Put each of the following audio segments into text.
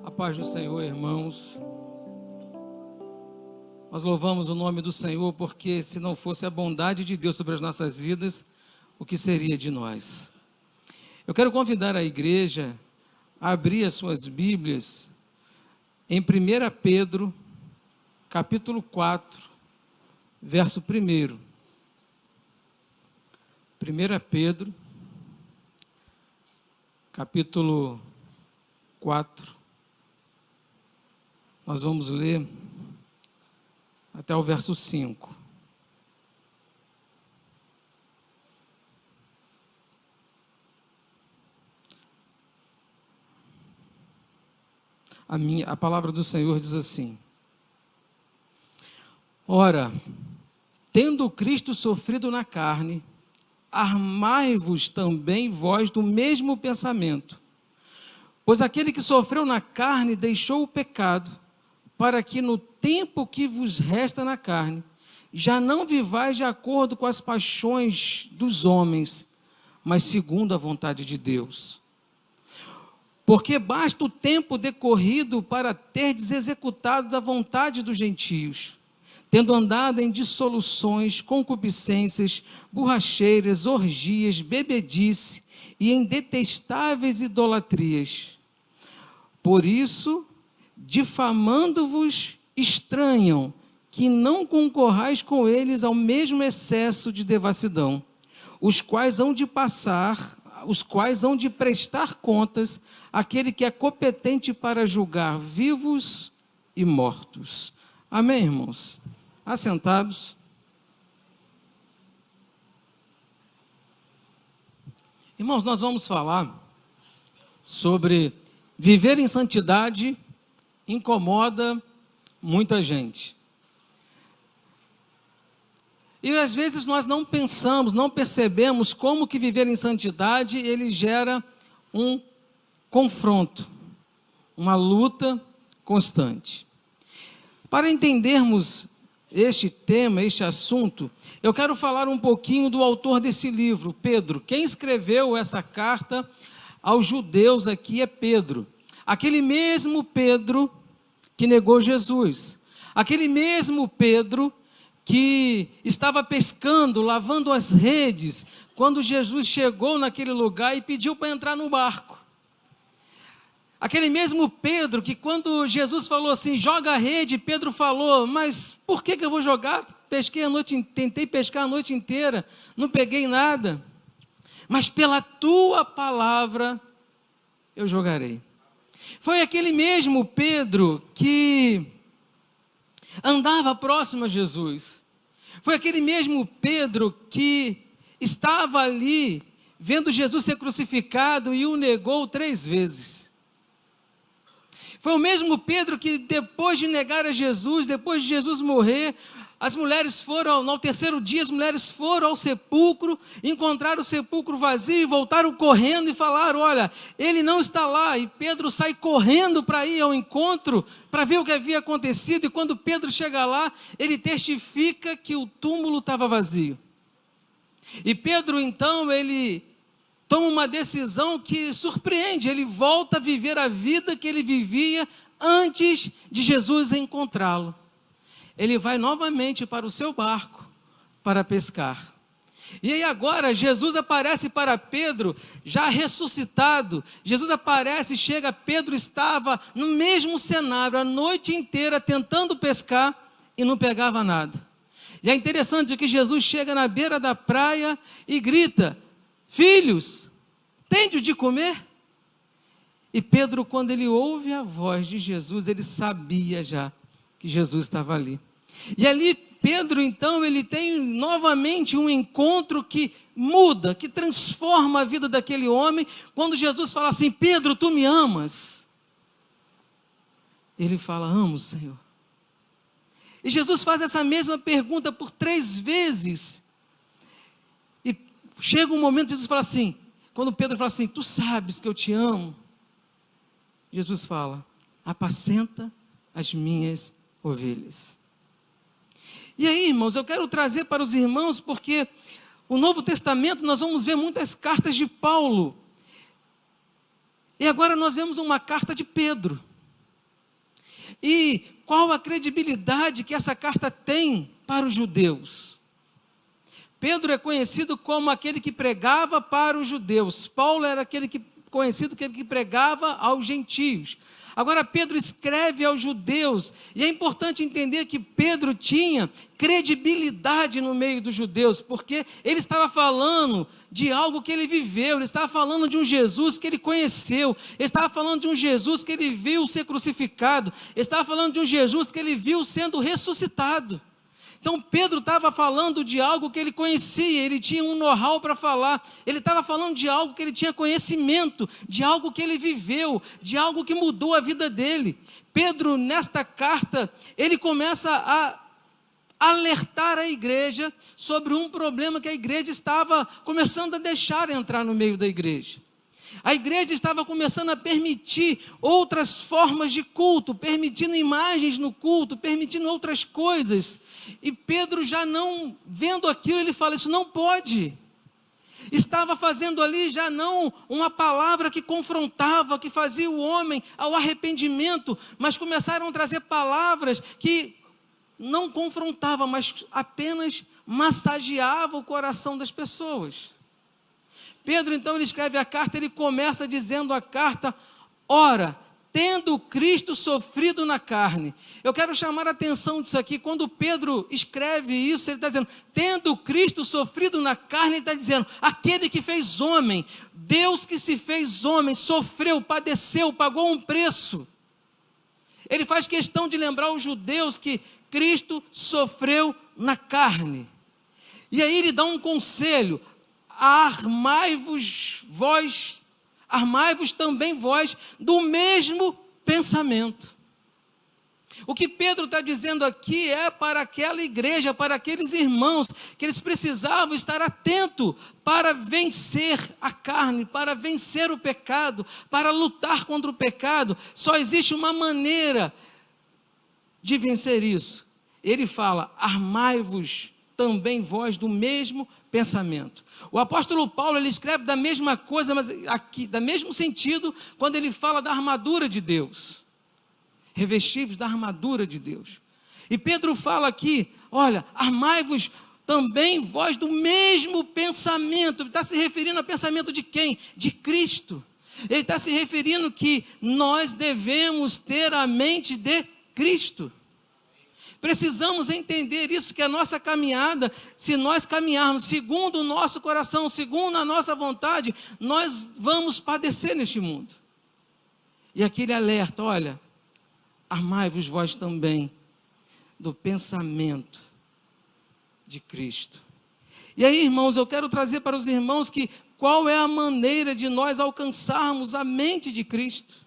A paz do Senhor, irmãos. Nós louvamos o nome do Senhor porque se não fosse a bondade de Deus sobre as nossas vidas, o que seria de nós? Eu quero convidar a igreja a abrir as suas Bíblias em 1 Pedro, capítulo 4, verso 1. 1 Pedro, capítulo 4. Nós vamos ler até o verso 5. A palavra do Senhor diz assim: Ora, tendo Cristo sofrido na carne, armai-vos também vós do mesmo pensamento. Pois aquele que sofreu na carne deixou o pecado, para que no tempo que vos resta na carne, já não vivais de acordo com as paixões dos homens, mas segundo a vontade de Deus. Porque basta o tempo decorrido para terdes executado a vontade dos gentios, tendo andado em dissoluções, concupiscências, borracheiras, orgias, bebedice e em detestáveis idolatrias. Por isso, difamando-vos, estranham que não concorrais com eles ao mesmo excesso de devassidão, os quais hão de prestar contas àquele que é competente para julgar vivos e mortos. Amém, irmãos? Assentados. Irmãos, nós vamos falar sobre viver em santidade incomoda muita gente. E às vezes nós não pensamos, não percebemos como que viver em santidade, ele gera um confronto, uma luta constante. Para entendermos este tema, este assunto, eu quero falar um pouquinho do autor desse livro, Pedro. Quem escreveu essa carta aos judeus aqui é Pedro. Aquele mesmo Pedro que negou Jesus. Aquele mesmo Pedro que estava pescando, lavando as redes, quando Jesus chegou naquele lugar e pediu para entrar no barco. Aquele mesmo Pedro que quando Jesus falou assim, joga a rede, Pedro falou, mas por que eu vou jogar? Tentei pescar a noite inteira, não peguei nada. Mas pela tua palavra eu jogarei. Foi aquele mesmo Pedro que andava próximo a Jesus. Foi aquele mesmo Pedro que estava ali vendo Jesus ser crucificado e o negou 3 vezes. Foi o mesmo Pedro que depois de negar a Jesus, depois de Jesus morrer, as mulheres foram, no terceiro dia, as mulheres foram ao sepulcro, encontraram o sepulcro vazio e voltaram correndo e falaram, olha, ele não está lá. E Pedro sai correndo para ir ao encontro, para ver o que havia acontecido. E quando Pedro chega lá, ele testifica que o túmulo estava vazio. E Pedro, então, ele toma uma decisão que surpreende. Ele volta a viver a vida que ele vivia antes de Jesus encontrá-lo. Ele vai novamente para o seu barco para pescar. E aí agora Jesus aparece para Pedro, já ressuscitado. Jesus aparece, chega, Pedro estava no mesmo cenário, a noite inteira tentando pescar e não pegava nada. E é interessante que Jesus chega na beira da praia e grita, filhos, tende de comer? E Pedro, quando ele ouve a voz de Jesus, ele sabia já que Jesus estava ali. E ali Pedro, então, ele tem novamente um encontro que muda, que transforma a vida daquele homem. Quando Jesus fala assim, Pedro, tu me amas? Ele fala, amo, Senhor. E Jesus faz essa mesma pergunta por 3 vezes. E chega um momento, Jesus fala assim, quando Pedro fala assim, tu sabes que eu te amo? Jesus fala, apacenta as minhas ovelhas. E aí, irmãos, eu quero trazer para os irmãos, porque o Novo Testamento nós vamos ver muitas cartas de Paulo. E agora nós vemos uma carta de Pedro. E qual a credibilidade que essa carta tem para os judeus? Pedro é conhecido como aquele que pregava para os judeus. Paulo era conhecido como aquele que pregava aos gentios. Agora Pedro escreve aos judeus, e é importante entender que Pedro tinha credibilidade no meio dos judeus, porque ele estava falando de algo que ele viveu, ele estava falando de um Jesus que ele conheceu, ele estava falando de um Jesus que ele viu ser crucificado, ele estava falando de um Jesus que ele viu sendo ressuscitado. Então Pedro estava falando de algo que ele conhecia, ele tinha um know-how para falar, ele estava falando de algo que ele tinha conhecimento, de algo que ele viveu, de algo que mudou a vida dele. Pedro, nesta carta, ele começa a alertar a igreja sobre um problema que a igreja estava começando a deixar entrar no meio da igreja. A igreja estava começando a permitir outras formas de culto, permitindo imagens no culto, permitindo outras coisas. E Pedro, já não vendo aquilo, ele fala, isso não pode. Estava fazendo ali já não uma palavra que confrontava, que fazia o homem ao arrependimento, mas começaram a trazer palavras que não confrontavam, mas apenas massageavam o coração das pessoas. Pedro, então, ele escreve a carta, ele começa dizendo a carta, ora, tendo Cristo sofrido na carne. Eu quero chamar a atenção disso aqui, quando Pedro escreve isso, ele está dizendo, tendo Cristo sofrido na carne, ele está dizendo, aquele que fez homem, Deus que se fez homem, sofreu, padeceu, pagou um preço. Ele faz questão de lembrar os judeus que Cristo sofreu na carne. E aí ele dá um conselho, armai-vos também vós do mesmo pensamento. O que Pedro está dizendo aqui é para aquela igreja, para aqueles irmãos, que eles precisavam estar atentos para vencer a carne, para vencer o pecado, para lutar contra o pecado. Só existe uma maneira de vencer isso. Ele fala, armai-vos também vós do mesmo pensamento. O apóstolo Paulo, ele escreve da mesma coisa, mas aqui, do mesmo sentido, quando ele fala da armadura de Deus. Revestivos da armadura de Deus. E Pedro fala aqui, olha, armai-vos também vós do mesmo pensamento. Ele está se referindo ao pensamento de quem? De Cristo. Ele está se referindo que nós devemos ter a mente de Cristo. Precisamos entender isso, que a nossa caminhada, se nós caminharmos segundo o nosso coração, segundo a nossa vontade, nós vamos padecer neste mundo. E aqui ele alerta, olha, armai-vos vós também do pensamento de Cristo. E aí, irmãos, eu quero trazer para os irmãos que qual é a maneira de nós alcançarmos a mente de Cristo?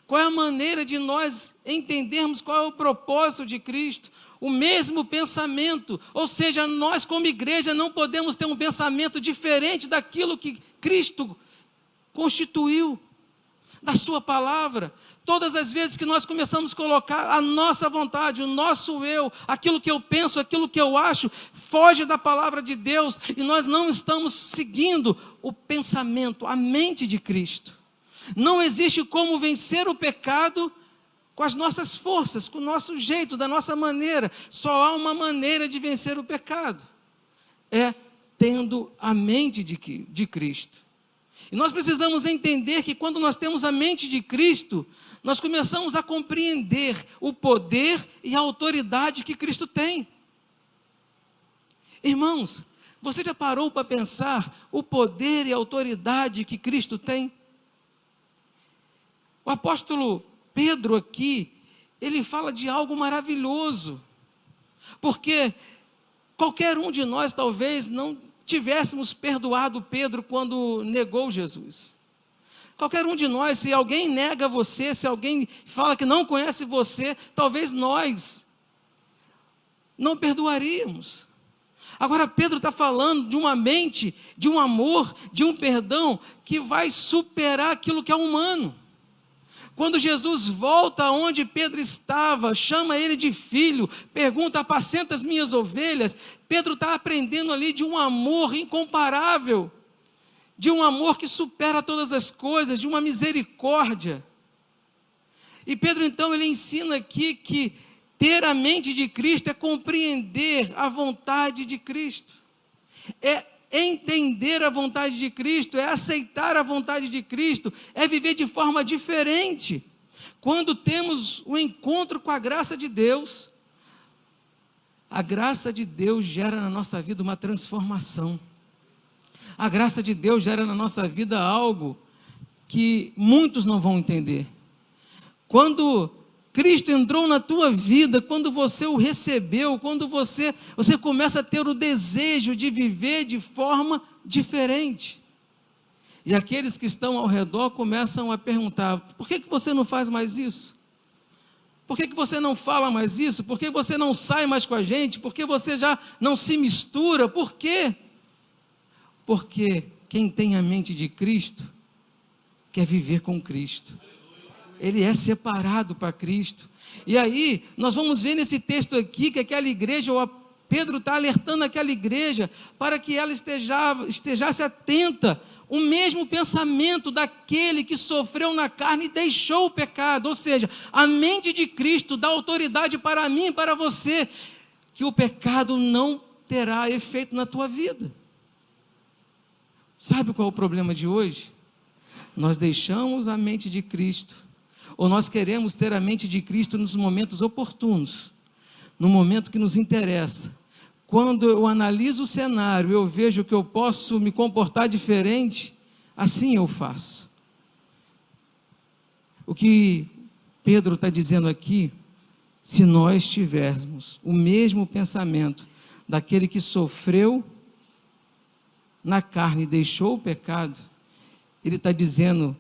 Qual é a maneira de nós entendermos qual é o propósito de Cristo? O mesmo pensamento, ou seja, nós como igreja não podemos ter um pensamento diferente daquilo que Cristo constituiu, da sua palavra. Todas as vezes que nós começamos a colocar a nossa vontade, o nosso eu, aquilo que eu penso, aquilo que eu acho, foge da palavra de Deus, e nós não estamos seguindo o pensamento, a mente de Cristo. Não existe como vencer o pecado com as nossas forças, com o nosso jeito, da nossa maneira. Só há uma maneira de vencer o pecado. É tendo a mente de Cristo. E nós precisamos entender que quando nós temos a mente de Cristo, nós começamos a compreender o poder e a autoridade que Cristo tem. Irmãos, você já parou para pensar o poder e a autoridade que Cristo tem? O apóstolo Pedro aqui, ele fala de algo maravilhoso, porque qualquer um de nós talvez não tivéssemos perdoado Pedro quando negou Jesus. Qualquer um de nós, se alguém nega você, se alguém fala que não conhece você, talvez nós não perdoaríamos. Agora Pedro está falando de uma mente, de um amor, de um perdão que vai superar aquilo que é humano. Quando Jesus volta onde Pedro estava, chama ele de filho, pergunta, apacenta as minhas ovelhas, Pedro está aprendendo ali de um amor incomparável, de um amor que supera todas as coisas, de uma misericórdia. E Pedro, então, ele ensina aqui que ter a mente de Cristo é compreender a vontade de Cristo, é entender a vontade de Cristo, é aceitar a vontade de Cristo, é viver de forma diferente. Quando temos o encontro com a graça de Deus, a graça de Deus gera na nossa vida uma transformação. A graça de Deus gera na nossa vida algo que muitos não vão entender. Quando Cristo entrou na tua vida, quando você o recebeu, quando você começa a ter o desejo de viver de forma diferente. E aqueles que estão ao redor começam a perguntar: por que você não faz mais isso? Por que você não fala mais isso? Por que você não sai mais com a gente? Por que você já não se mistura? Por quê? Porque quem tem a mente de Cristo quer viver com Cristo. Ele é separado para Cristo. E aí, nós vamos ver nesse texto aqui que aquela igreja, Pedro está alertando aquela igreja para que ela estejasse atenta, o mesmo pensamento daquele que sofreu na carne e deixou o pecado. Ou seja, a mente de Cristo dá autoridade para mim e para você, que o pecado não terá efeito na tua vida. Sabe qual é o problema de hoje? Nós deixamos a mente de Cristo, ou nós queremos ter a mente de Cristo nos momentos oportunos, no momento que nos interessa. Quando eu analiso o cenário, eu vejo que eu posso me comportar diferente, assim eu faço. O que Pedro está dizendo aqui, se nós tivermos o mesmo pensamento daquele que sofreu na carne e deixou o pecado, ele está dizendo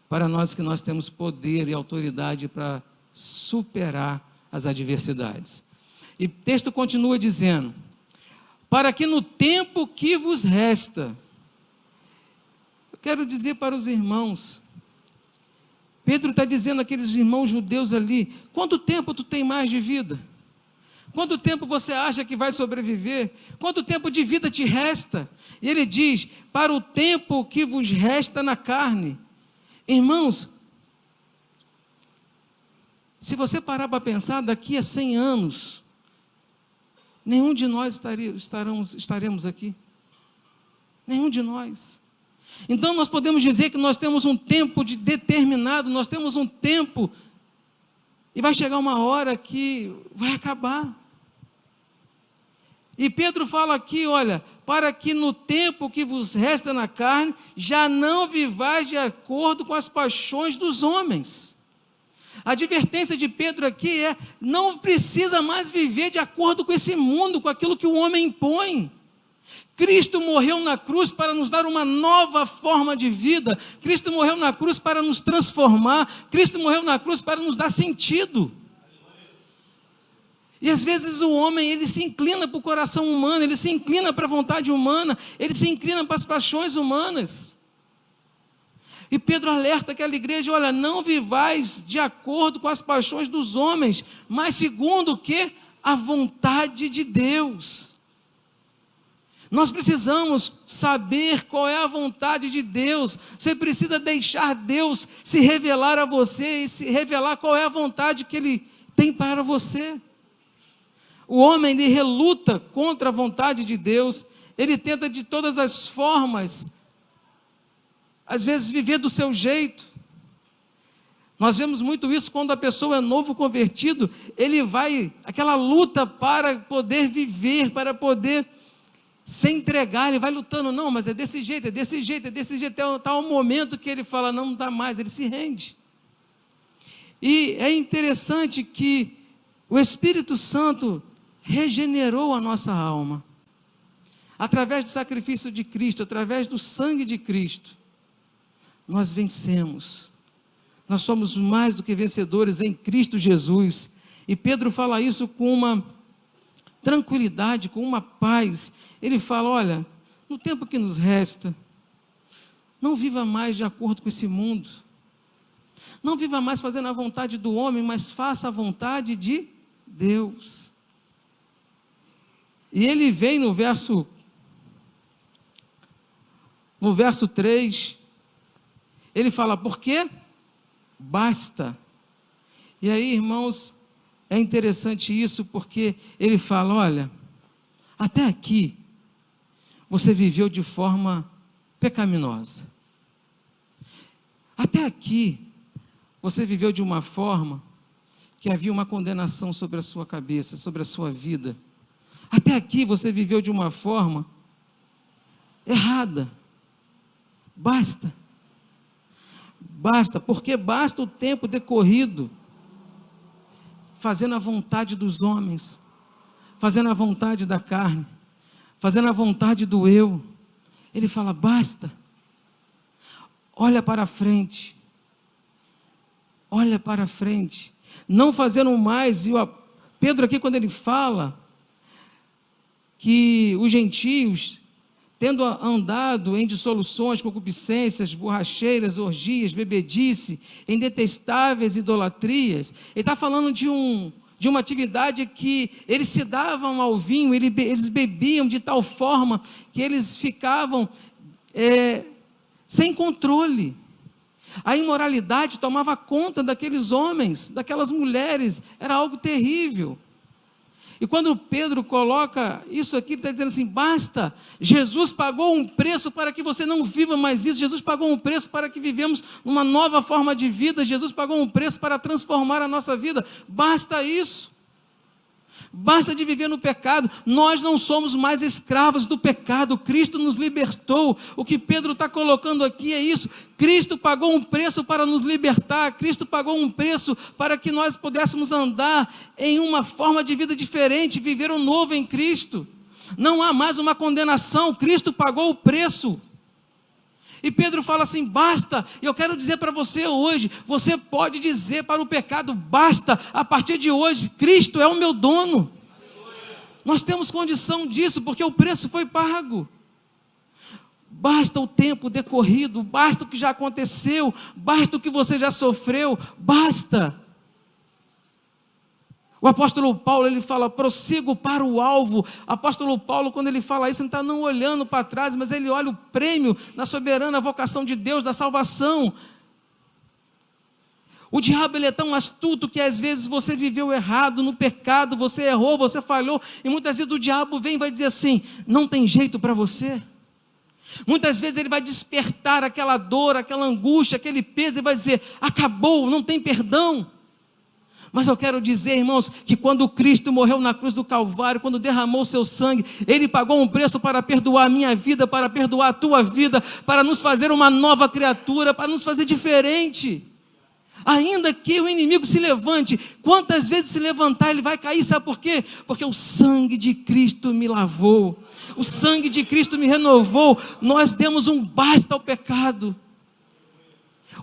para nós que nós temos poder e autoridade para superar as adversidades. E o texto continua dizendo: para que no tempo que vos resta, eu quero dizer para os irmãos, Pedro está dizendo àqueles irmãos judeus ali: quanto tempo tu tem mais de vida? Quanto tempo você acha que vai sobreviver? Quanto tempo de vida te resta? E ele diz: para o tempo que vos resta na carne. Irmãos, se você parar para pensar, daqui a 100 anos, nenhum de nós estaremos aqui. Nenhum de nós. Então nós podemos dizer que nós temos um tempo determinado, nós temos um tempo, e vai chegar uma hora que vai acabar. E Pedro fala aqui, olha, para que no tempo que vos resta na carne, já não vivais de acordo com as paixões dos homens. A advertência de Pedro aqui é: não precisa mais viver de acordo com esse mundo, com aquilo que o homem impõe. Cristo morreu na cruz para nos dar uma nova forma de vida. Cristo morreu na cruz para nos transformar. Cristo morreu na cruz para nos dar sentido. E às vezes o homem, ele se inclina para o coração humano, ele se inclina para a vontade humana, ele se inclina para as paixões humanas. E Pedro alerta aquela igreja: olha, não vivais de acordo com as paixões dos homens, mas segundo o quê? A vontade de Deus. Nós precisamos saber qual é a vontade de Deus. Você precisa deixar Deus se revelar a você e se revelar qual é a vontade que Ele tem para você. O homem, ele reluta contra a vontade de Deus, ele tenta de todas as formas, às vezes viver do seu jeito. Nós vemos muito isso quando a pessoa é novo convertido, ele vai, aquela luta para poder viver, para poder se entregar, ele vai lutando: não, mas é desse jeito, é desse jeito, é desse jeito, até o momento que ele fala: não dá mais, ele se rende. E é interessante que o Espírito Santo regenerou a nossa alma, através do sacrifício de Cristo, através do sangue de Cristo, nós vencemos, nós somos mais do que vencedores em Cristo Jesus. E Pedro fala isso com uma tranquilidade, com uma paz. Ele fala: olha, no tempo que nos resta, não viva mais de acordo com esse mundo, não viva mais fazendo a vontade do homem, mas faça a vontade de Deus. E ele vem no verso 3, ele fala: porque basta E aí, irmãos, é interessante isso, porque ele fala, olha, até aqui você viveu de forma pecaminosa. Até aqui você viveu de uma forma que havia uma condenação sobre a sua cabeça, sobre a sua vida. Até aqui você viveu de uma forma errada. Basta. Basta, porque basta o tempo decorrido fazendo a vontade dos homens, fazendo a vontade da carne, fazendo a vontade do eu. Ele fala, basta. Olha para frente. Olha para frente. Não fazendo mais, e Pedro aqui quando ele fala que os gentios, tendo andado em dissoluções, concupiscências, borracheiras, orgias, bebedice, em detestáveis idolatrias, ele está falando de uma atividade que eles se davam ao vinho, eles bebiam de tal forma que eles ficavam sem controle. A imoralidade tomava conta daqueles homens, daquelas mulheres, era algo terrível. E quando Pedro coloca isso aqui, ele está dizendo assim, basta, Jesus pagou um preço para que você não viva mais isso, Jesus pagou um preço para que vivemos uma nova forma de vida, Jesus pagou um preço para transformar a nossa vida, basta isso. Basta de viver no pecado, nós não somos mais escravos do pecado, Cristo nos libertou. O que Pedro está colocando aqui é isso, Cristo pagou um preço para nos libertar, Cristo pagou um preço para que nós pudéssemos andar em uma forma de vida diferente, viver o novo em Cristo. Não há mais uma condenação, Cristo pagou o preço. E Pedro fala assim, basta, e eu quero dizer para você hoje, você pode dizer para o pecado, basta, a partir de hoje, Cristo é o meu dono. Nós temos condição disso, porque o preço foi pago. Basta o tempo decorrido, basta o que já aconteceu, basta o que você já sofreu, basta. O apóstolo Paulo, ele fala, prossigo para o alvo. O apóstolo Paulo, quando ele fala isso, ele está não olhando para trás, mas ele olha o prêmio na soberana vocação de Deus, da salvação. O diabo, ele é tão astuto que às vezes você viveu errado no pecado, você errou, você falhou, e muitas vezes o diabo vem e vai dizer assim, não tem jeito para você. Muitas vezes ele vai despertar aquela dor, aquela angústia, aquele peso, e vai dizer, acabou, não tem perdão. Mas eu quero dizer, irmãos, que quando Cristo morreu na cruz do Calvário, quando derramou o seu sangue, Ele pagou um preço para perdoar a minha vida, para perdoar a tua vida, para nos fazer uma nova criatura, para nos fazer diferente. Ainda que o inimigo se levante, quantas vezes se levantar ele vai cair, sabe por quê? Porque o sangue de Cristo me lavou, o sangue de Cristo me renovou, nós demos um basta ao pecado.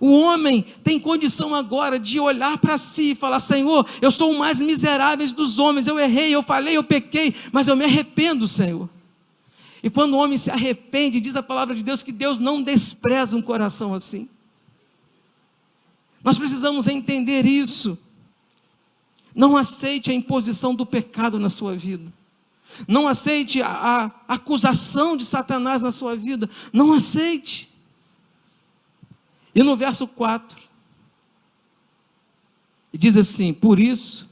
O homem tem condição agora de olhar para si e falar, Senhor, eu sou o mais miserável dos homens, eu errei, eu falei, eu pequei, mas eu me arrependo, Senhor. E quando o homem se arrepende, diz a palavra de Deus que Deus não despreza um coração assim. Nós precisamos entender isso. Não aceite a imposição do pecado na sua vida. Não aceite a acusação de Satanás na sua vida. Não aceite. E no verso 4, diz assim, por isso,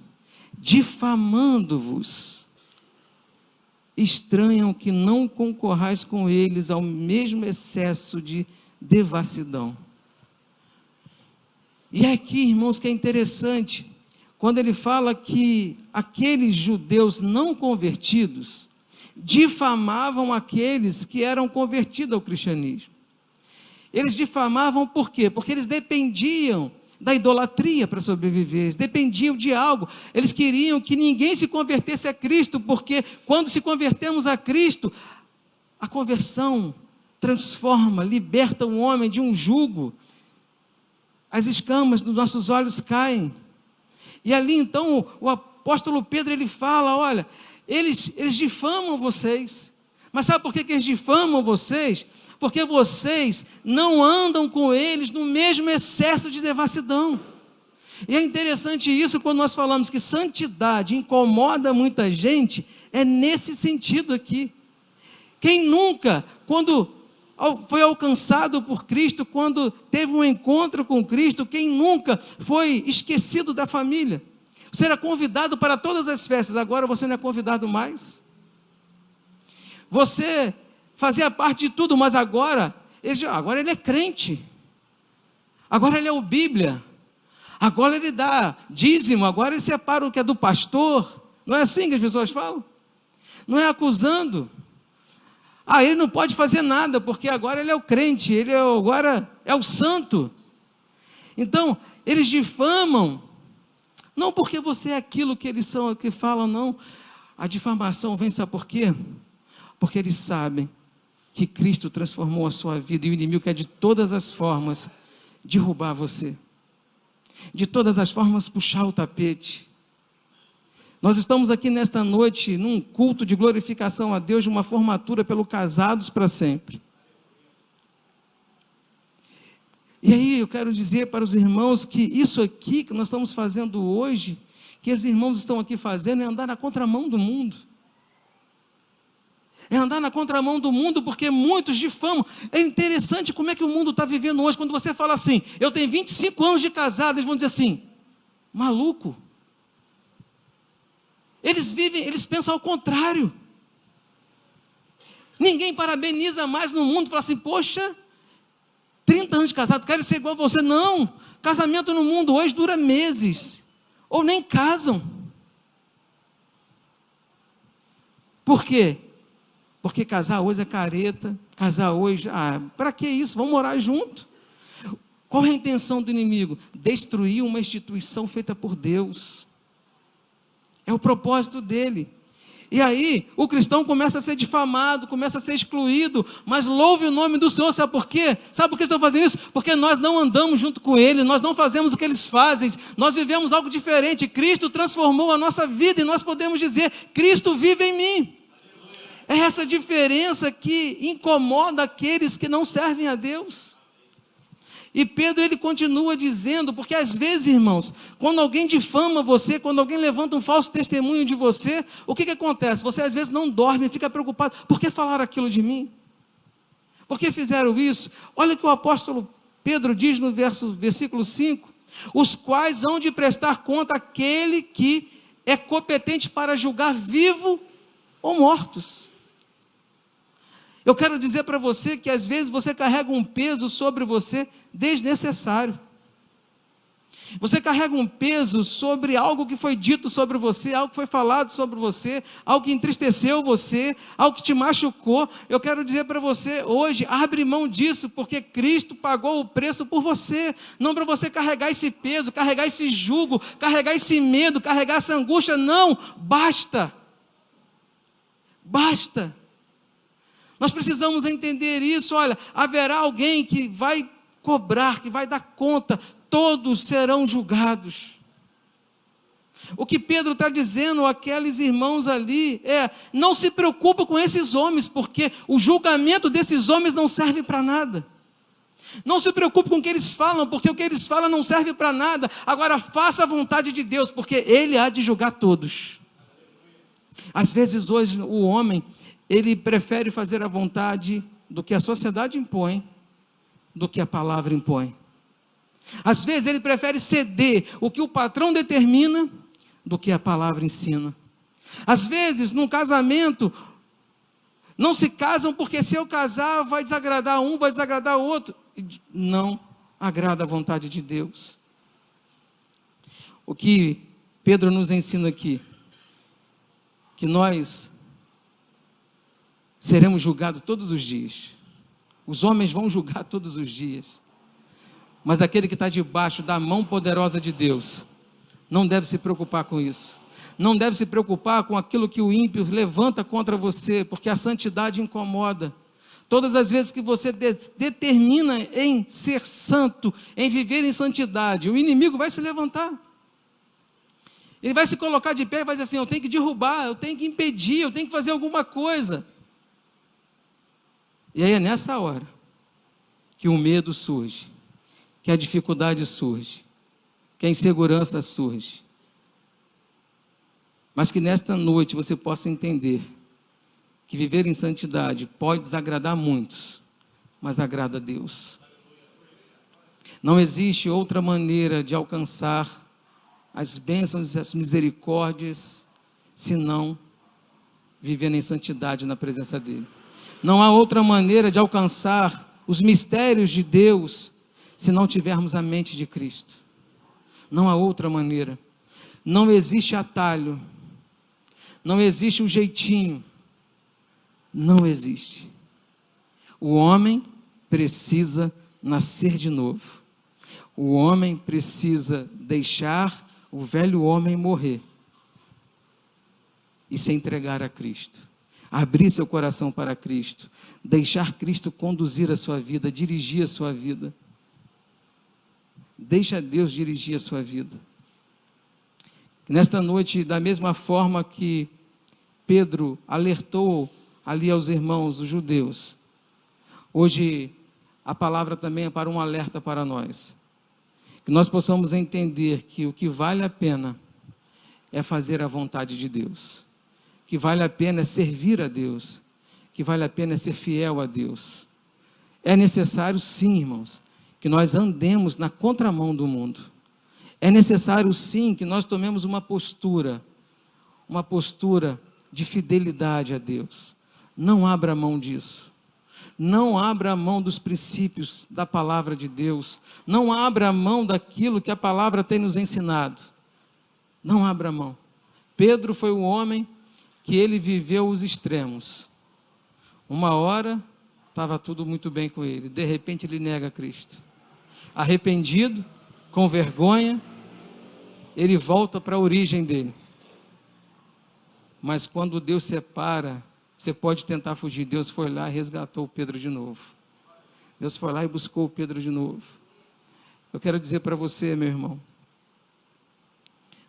difamando-vos, estranham que não concorrais com eles ao mesmo excesso de devassidão. E aqui, irmãos, que é interessante, quando ele fala que aqueles judeus não convertidos difamavam aqueles que eram convertidos ao cristianismo. Eles difamavam por quê? Porque eles dependiam da idolatria para sobreviver, eles dependiam de algo, eles queriam que ninguém se convertesse a Cristo, porque quando se convertemos a Cristo, a conversão transforma, liberta o homem de um jugo, as escamas dos nossos olhos caem, e ali então o apóstolo Pedro ele fala, olha, eles difamam vocês, mas sabe por que eles difamam vocês? Porque vocês não andam com eles no mesmo excesso de devassidão. E é interessante isso quando nós falamos que santidade incomoda muita gente, é nesse sentido aqui. Quem nunca, quando foi alcançado por Cristo, quando teve um encontro com Cristo, quem nunca foi esquecido da família? Você era convidado para todas as festas, agora você não é convidado mais. Você fazia parte de tudo, mas agora ele é crente. Agora ele é o Bíblia. Agora ele dá dízimo, agora ele separa o que é do pastor. Não é assim que as pessoas falam? Não é acusando. Ele não pode fazer nada, porque agora ele é o crente, agora é o santo. Então, eles difamam, não porque você é aquilo que eles são, que falam, não. A difamação vem, sabe por quê? Porque eles sabem que Cristo transformou a sua vida, e o inimigo quer de todas as formas derrubar você. De todas as formas puxar o tapete. Nós estamos aqui nesta noite, num culto de glorificação a Deus, de uma formatura pelo Casados para Sempre. E aí eu quero dizer para os irmãos que isso aqui que nós estamos fazendo hoje, que os irmãos estão aqui fazendo, é andar na contramão do mundo. É andar na contramão do mundo, porque muitos difamam. É interessante como é que o mundo está vivendo hoje. Quando você fala assim, eu tenho 25 anos de casado, eles vão dizer assim, maluco. Eles pensam ao contrário. Ninguém parabeniza mais no mundo, fala assim, poxa, 30 anos de casado, quero ser igual a você. Não, casamento no mundo hoje dura meses, ou nem casam. Por quê? Porque casar hoje é careta, casar hoje, para que isso? Vamos morar junto. Qual é a intenção do inimigo? Destruir uma instituição feita por Deus. É o propósito dele. E aí, o cristão começa a ser difamado, começa a ser excluído, mas louve o nome do Senhor, sabe por quê? Sabe por que estão fazendo isso? Porque nós não andamos junto com ele, nós não fazemos o que eles fazem, nós vivemos algo diferente. Cristo transformou a nossa vida e nós podemos dizer, Cristo vive em mim. É essa diferença que incomoda aqueles que não servem a Deus. E Pedro, ele continua dizendo, porque às vezes, irmãos, quando alguém difama você, quando alguém levanta um falso testemunho de você, o que acontece? Você às vezes não dorme, fica preocupado, por que falaram aquilo de mim? Por que fizeram isso? Olha o que o apóstolo Pedro diz no versículo 5, os quais hão de prestar conta àquele que é competente para julgar vivo ou mortos. Eu quero dizer para você que às vezes você carrega um peso sobre você desnecessário. Você carrega um peso sobre algo que foi dito sobre você, algo que foi falado sobre você, algo que entristeceu você, algo que te machucou. Eu quero dizer para você hoje, abre mão disso, porque Cristo pagou o preço por você. Não para você carregar esse peso, carregar esse jugo, carregar esse medo, carregar essa angústia. Não, basta. Basta. Nós precisamos entender isso. Olha, haverá alguém que vai cobrar, que vai dar conta, todos serão julgados. O que Pedro está dizendo àqueles irmãos ali não se preocupa com esses homens, porque o julgamento desses homens não serve para nada. Não se preocupe com o que eles falam, porque o que eles falam não serve para nada. Agora faça a vontade de Deus, porque Ele há de julgar todos. Às vezes hoje o homem, ele prefere fazer a vontade do que a sociedade impõe, do que a palavra impõe. Às vezes ele prefere ceder o que o patrão determina, do que a palavra ensina. Às vezes, num casamento, não se casam porque se eu casar vai desagradar um, vai desagradar o outro. Não agrada a vontade de Deus. O que Pedro nos ensina aqui, que nós seremos julgados todos os dias. Os homens vão julgar todos os dias. Mas aquele que está debaixo da mão poderosa de Deus, não deve se preocupar com isso. Não deve se preocupar com aquilo que o ímpio levanta contra você, porque a santidade incomoda. Todas as vezes que você determina em ser santo, em viver em santidade, o inimigo vai se levantar. Ele vai se colocar de pé e vai dizer assim, eu tenho que derrubar, eu tenho que impedir, eu tenho que fazer alguma coisa. E aí é nessa hora que o medo surge, que a dificuldade surge, que a insegurança surge. Mas que nesta noite você possa entender que viver em santidade pode desagradar muitos, mas agrada a Deus. Não existe outra maneira de alcançar as bênçãos e as misericórdias senão vivendo em santidade na presença dEle. Não há outra maneira de alcançar os mistérios de Deus se não tivermos a mente de Cristo. Não há outra maneira. Não existe atalho. Não existe um jeitinho. Não existe. O homem precisa nascer de novo. O homem precisa deixar o velho homem morrer e se entregar a Cristo. Abrir seu coração para Cristo. Deixar Cristo conduzir a sua vida, dirigir a sua vida. Deixa Deus dirigir a sua vida. Nesta noite, da mesma forma que Pedro alertou ali aos irmãos, os judeus, hoje a palavra também é para um alerta para nós. Que nós possamos entender que o que vale a pena é fazer a vontade de Deus. Que vale a pena é servir a Deus. Que vale a pena é ser fiel a Deus. É necessário sim, irmãos, que nós andemos na contramão do mundo. É necessário sim que nós tomemos uma postura de fidelidade a Deus. Não abra mão disso. Não abra mão dos princípios da palavra de Deus. Não abra mão daquilo que a palavra tem nos ensinado. Não abra mão. Pedro foi o homem que ele viveu os extremos. Uma hora estava tudo muito bem com ele. De repente ele nega Cristo. Arrependido, com vergonha, ele volta para a origem dele. Mas quando Deus separa, você pode tentar fugir. Deus foi lá e resgatou Pedro de novo. Deus foi lá e buscou Pedro de novo. Eu quero dizer para você, meu irmão,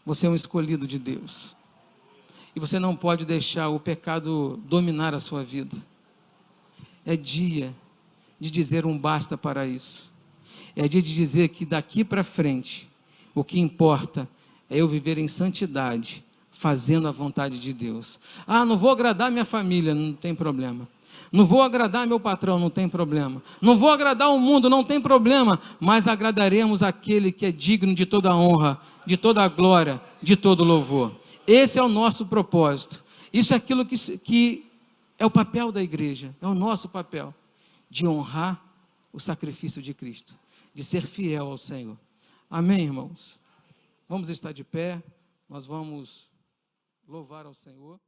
você é um escolhido de Deus. E você não pode deixar o pecado dominar a sua vida. É dia de dizer um basta para isso. É dia de dizer que daqui para frente, o que importa é eu viver em santidade, fazendo a vontade de Deus. Ah, não vou agradar minha família, não tem problema. Não vou agradar meu patrão, não tem problema. Não vou agradar o mundo, não tem problema. Mas agradaremos aquele que é digno de toda honra, de toda glória, de todo louvor. Esse é o nosso propósito. Isso é aquilo que é o papel da igreja, é o nosso papel, de honrar o sacrifício de Cristo, de ser fiel ao Senhor. Amém, irmãos? Vamos estar de pé, nós vamos louvar ao Senhor.